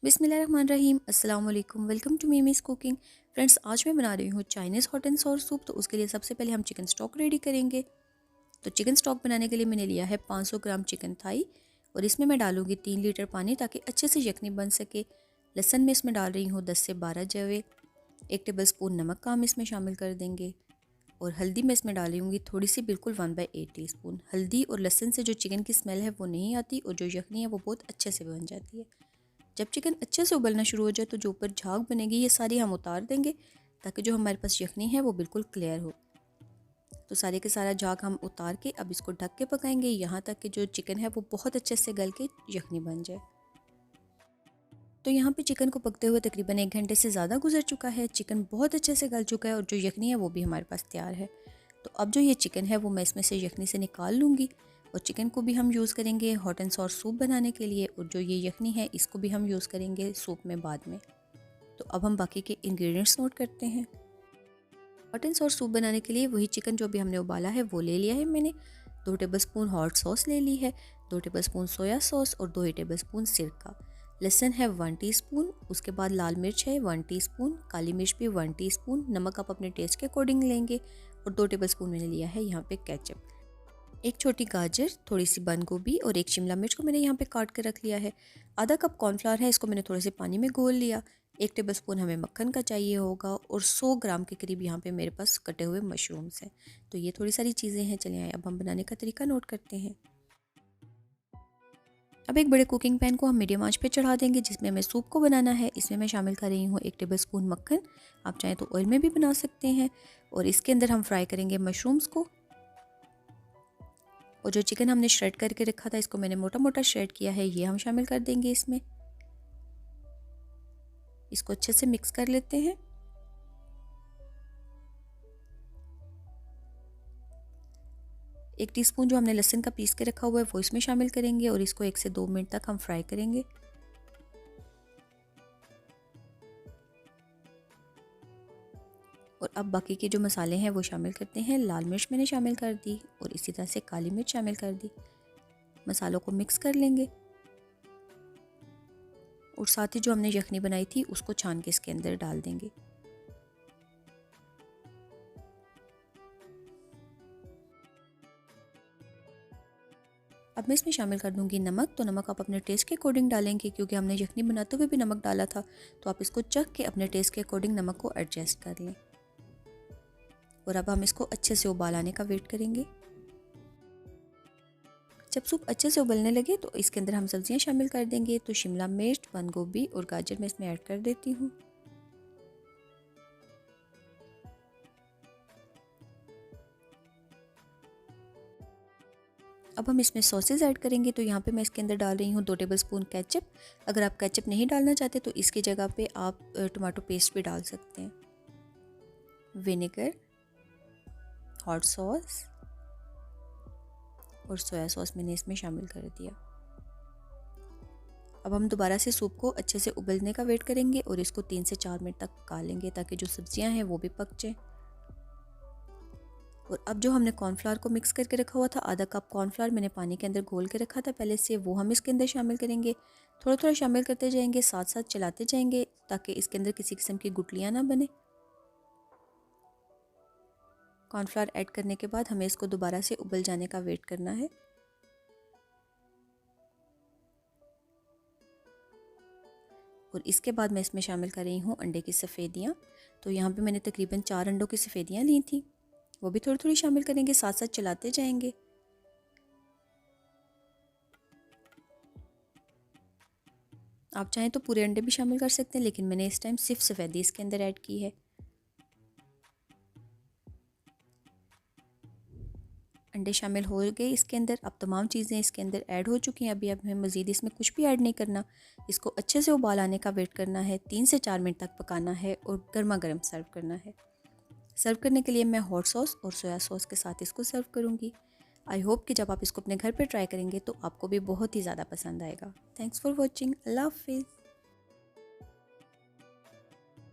बिस्मिल्लाहिर्रहमानिर्रहीम, अस्सलाम वालेकुम, वेलकम टू मीमीज़ कुकिंग। फ्रेंड्स, आज मैं बना रही हूँ Chinese hot and sour soup. तो उसके लिए सबसे पहले हम चिकन स्टॉक रेडी करेंगे। तो चिकन स्टॉक बनाने के लिए मैंने लिया है 500 ग्राम चिकन थाई और इसमें मैं डालूँगी 3 लीटर पानी ताकि अच्छे से यखनी बन सके। लहसुन में इसमें डाल रही हूँ 10 से 12 जवे। 1 टेबल स्पून नमक का हम इसमें शामिल कर देंगे और हल्दी में इसमें डालूँगी थोड़ी सी, बिल्कुल 1/8 टीस्पून। हल्दी और लहसुन से जो चिकन की स्मेल है वो नहीं आती और जो यखनी है वो बहुत अच्छे से बन जाती है। जब चिकन अच्छे से उबलना शुरू हो जाए तो जो ऊपर झाग बनेगी ये सारी हम उतार देंगे ताकि जो हमारे पास यखनी है वो बिल्कुल क्लियर हो। तो सारे के सारा झाग हम उतार के अब इसको ढक के पकाएंगे यहाँ तक कि जो चिकन है वो बहुत अच्छे से गल के यखनी बन जाए। तो यहाँ पे चिकन को पकते हुए तकरीबन 1 घंटे से ज़्यादा गुजर चुका है। चिकन बहुत अच्छे से गल चुका है और जो यखनी है वो भी हमारे पास तैयार है। तो अब जो ये चिकन है वो मैं इसमें से यखनी से निकाल लूँगी और चिकन को भी हम यूज़ करेंगे हॉट एंड सॉर सूप बनाने के लिए और जो ये यखनी है इसको भी हम यूज़ करेंगे सूप में बाद में। तो अब हम बाकी के इंग्रेडिएंट्स नोट करते हैं। हॉट एंड सॉर सूप बनाने के लिए वही चिकन जो भी हमने उबाला है वो ले लिया है मैंने। 2 टेबलस्पून हॉट सॉस ले ली है, 2 टेबलस्पून सोया सॉस और 2 ही टेबलस्पून सिरका। लहसुन है 1 टीस्पून, उसके बाद लाल मिर्च है 1 टीस्पून, काली मिर्च भी 1 टीस्पून, नमक आप अपने टेस्ट के अकॉर्डिंग लेंगे और 2 टेबलस्पून मैंने लिया है यहाँ पे केचप। एक छोटी गाजर, थोड़ी सी बंद गोभी और एक शिमला मिर्च को मैंने यहाँ पे काट कर रख लिया है। आधा कप कॉर्नफ्लावर है, इसको मैंने थोड़े से पानी में घोल लिया। 1 टेबलस्पून हमें मक्खन का चाहिए होगा और 100 ग्राम के करीब यहाँ पे मेरे पास कटे हुए मशरूम्स हैं। तो ये थोड़ी सारी चीज़ें हैं। चलिए आइए अब हम बनाने का तरीका नोट करते हैं। अब एक बड़े कुकिंग पैन को हम मीडियम आंच पे चढ़ा देंगे जिसमें हमें सूप को बनाना है। इसमें मैं शामिल कर रही हूँ 1 टेबलस्पून मक्खन, आप चाहें तो ऑयल में भी बना सकते हैं। और इसके अंदर हम फ्राई करेंगे मशरूम्स को। और जो चिकन हमने श्रेड करके रखा था इसको मैंने मोटा मोटा श्रेड किया है, ये हम शामिल कर देंगे इसमें। इसको अच्छे से मिक्स कर लेते हैं। एक टीस्पून जो हमने लहसुन का पीस के रखा हुआ है वो इसमें शामिल करेंगे और इसको 1 से 2 मिनट तक हम फ्राई करेंगे। और अब बाकी के जो मसाले हैं वो शामिल करते हैं। लाल मिर्च मैंने शामिल कर दी और इसी तरह से काली मिर्च शामिल कर दी। मसालों को मिक्स कर लेंगे और साथ ही जो हमने यखनी बनाई थी उसको छान के इसके अंदर डाल देंगे। अब मैं इसमें शामिल कर दूंगी नमक। तो नमक आप अपने टेस्ट के अकॉर्डिंग डालेंगे क्योंकि हमने यखनी बनाते हुए भी नमक डाला था। तो आप इसको चख के अपने टेस्ट के अकॉर्डिंग नमक को एडजस्ट कर लें। और अब हम इसको अच्छे से उबाल आने का वेट करेंगे। जब सूप अच्छे से उबलने लगे तो इसके अंदर हम सब्जियां शामिल कर देंगे। तो शिमला मिर्च, बंद गोभी और गाजर मैं इसमें ऐड कर देती हूँ। अब हम इसमें सॉसेज ऐड करेंगे। तो यहाँ पे मैं इसके अंदर डाल रही हूँ 2 टेबलस्पून केचप। अगर आप केचप नहीं डालना चाहते तो इसकी जगह पे आप टमाटो पेस्ट भी डाल सकते हैं। विनेगर, हॉट सॉस और सोया सॉस मैंने इसमें शामिल कर दिया। अब हम दोबारा से सूप को अच्छे से उबलने का वेट करेंगे और इसको 3 से 4 मिनट तक पका लेंगे ताकि जो सब्जियां हैं वो भी पक जाए। और अब जो हमने कॉर्नफ्लावर को मिक्स करके रखा हुआ था, आधा कप कॉर्नफ्लावर मैंने पानी के अंदर घोल के रखा था पहले से, वो हम इसके अंदर शामिल करेंगे। थोड़ा थोड़ा शामिल करते जाएंगे, साथ साथ चलाते जाएंगे ताकि इसके अंदर किसी किस्म की गुठलियाँ ना बने। कॉर्नफ्लावर ऐड करने के बाद हमें इसको दोबारा से उबल जाने का वेट करना है। और इसके बाद मैं इसमें शामिल कर रही हूँ अंडे की सफ़ेदियाँ। तो यहाँ पे मैंने तकरीबन 4 अंडों की सफ़ेदियाँ ली थी, वो भी थोड़ी थोड़ी शामिल करेंगे, साथ साथ चलाते जाएंगे। आप चाहें तो पूरे अंडे भी शामिल कर सकते हैं लेकिन मैंने इस टाइम सिर्फ सफ़ेदी इसके अंदर ऐड की है। अंडे शामिल हो गए इसके अंदर। अब तमाम चीज़ें इसके अंदर ऐड हो चुकी हैं। अभी अब हमें मज़ीद इसमें कुछ भी ऐड नहीं करना। इसको अच्छे से उबाल आने का वेट करना है, 3 से 4 मिनट तक पकाना है और गर्मा गर्म सर्व करना है। सर्व करने के लिए मैं हॉट सॉस और सोया सॉस के साथ इसको सर्व करूँगी। आई होप कि जब आप इसको अपने घर पर ट्राई करेंगे तो आपको भी बहुत ही ज़्यादा पसंद आएगा। Thanks for watching. अल्लाह हाफिज़।